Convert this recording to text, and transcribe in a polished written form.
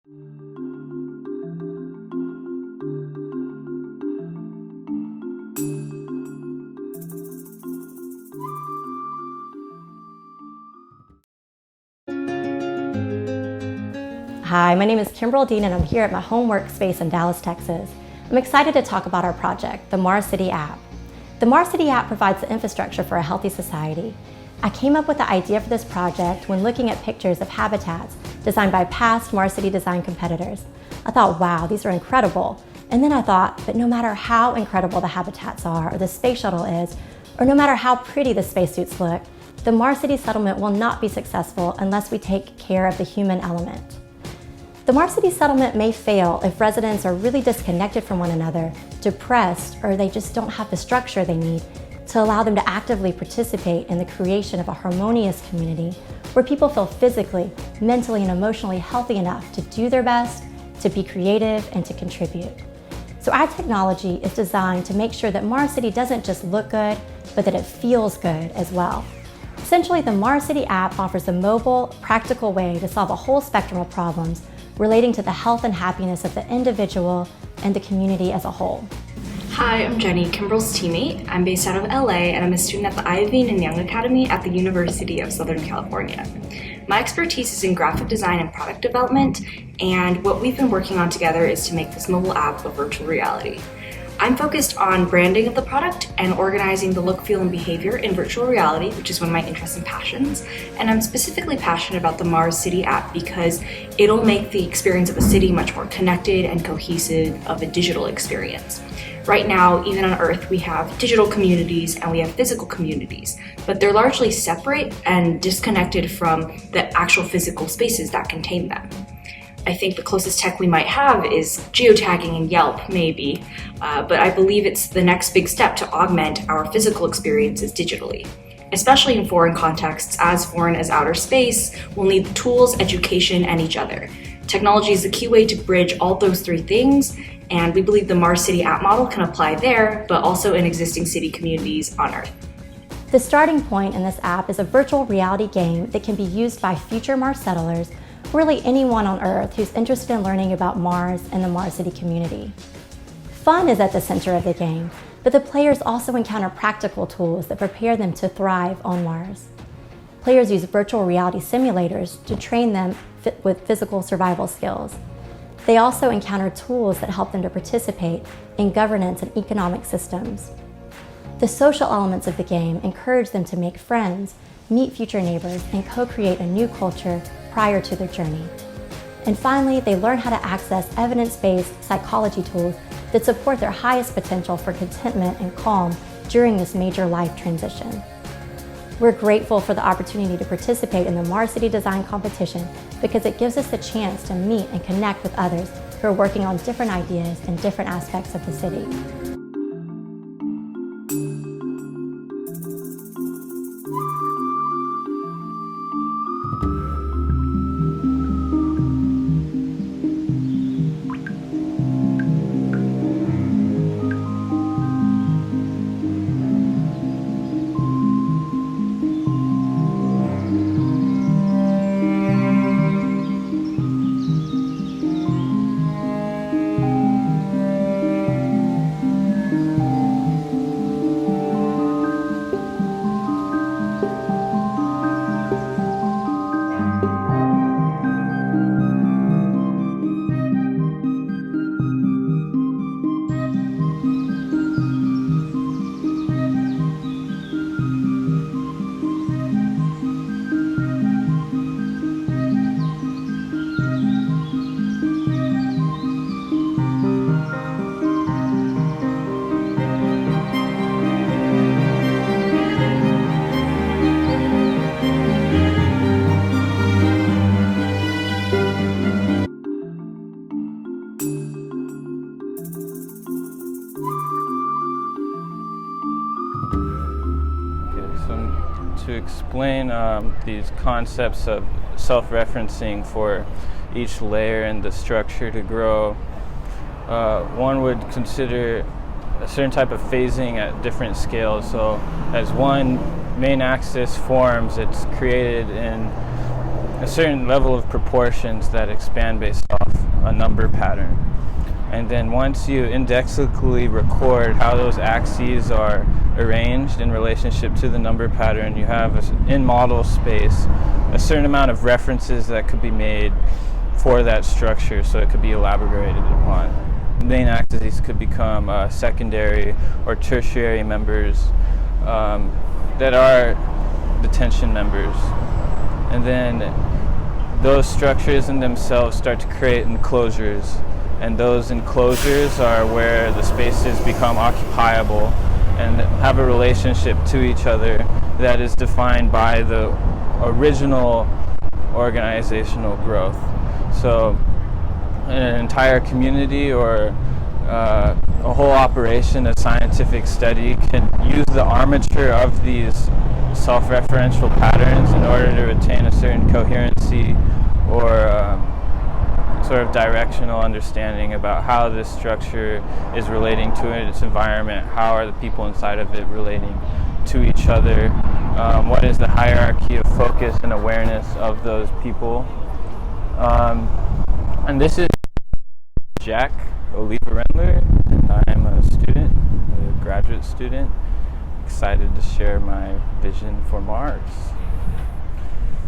Hi, my name is Kimberly Dean and I'm here at my home workspace in Dallas, Texas. I'm excited to talk about our project, the Mars City app. The Mars City app provides the infrastructure for a healthy society. I came up with the idea for this project when looking at pictures of habitats designed by past Mars City design competitors. I thought, wow, these are incredible. And then I thought, but no matter how incredible the habitats are, or the space shuttle is, or no matter how pretty the spacesuits look, the Mars City settlement will not be successful unless we take care of the human element. The Mars City settlement may fail if residents are really disconnected from one another, depressed, or they just don't have the structure they need to allow them to actively participate in the creation of a harmonious community where people feel physically, mentally, and emotionally healthy enough to do their best, to be creative, and to contribute. So our technology is designed to make sure that Mars City doesn't just look good, but that it feels good as well. Essentially, the Mars City app offers a mobile, practical way to solve a whole spectrum of problems relating to the health and happiness of the individual and the community as a whole. Hi, I'm Jenny, Kimbrel's teammate. I'm based out of LA and I'm a student at the Ivy and Young Academy at the University of Southern California. My expertise is in graphic design and product development, and what we've been working on together is to make this mobile app a virtual reality. I'm focused on branding of the product and organizing the look, feel, and behavior in virtual reality, which is one of my interests and passions. And I'm specifically passionate about the Mars City app because it'll make the experience of a city much more connected and cohesive of a digital experience. Right now, even on Earth, we have digital communities and we have physical communities, but they're largely separate and disconnected from the actual physical spaces that contain them. I think the closest tech we might have is geotagging and Yelp, maybe, but I believe it's the next big step to augment our physical experiences digitally. Especially in foreign contexts, as foreign as outer space, we'll need the tools, education, and each other. Technology is the key way to bridge all those three things, and we believe the Mars City app model can apply there, but also in existing city communities on Earth. The starting point in this app is a virtual reality game that can be used by future Mars settlers, really anyone on Earth who's interested in learning about Mars and the Mars City community. Fun is at the center of the game, but the players also encounter practical tools that prepare them to thrive on Mars. Players use virtual reality simulators to train them with physical survival skills. They also encounter tools that help them to participate in governance and economic systems. The social elements of the game encourage them to make friends, meet future neighbors, and co-create a new culture prior to their journey. And finally, they learn how to access evidence-based psychology tools that support their highest potential for contentment and calm during this major life transition. We're grateful for the opportunity to participate in the Mars City Design Competition because it gives us the chance to meet and connect with others who are working on different ideas in different aspects of the city. To explain these concepts of self-referencing for each layer and the structure to grow, one would consider a certain type of phasing at different scales. So as one main axis forms, it's created in a certain level of proportions that expand based off a number pattern. And then once you indexically record how those axes are arranged in relationship to the number pattern, you have, in model space, a certain amount of references that could be made for that structure, so it could be elaborated upon. Main axes could become secondary or tertiary members that are the tension members. And then those structures in themselves start to create enclosures, and those enclosures are where the spaces become occupiable and have a relationship to each other that is defined by the original organizational growth. So in an entire community or a whole operation, a scientific study can use the armature of these self-referential patterns in order to attain a certain coherency or sort of directional understanding about how this structure is relating to its environment, how are the people inside of it relating to each other, what is the hierarchy of focus and awareness of those people. And this is Jack Oliva-Rendler, and I'm a student, a graduate student, excited to share my vision for Mars.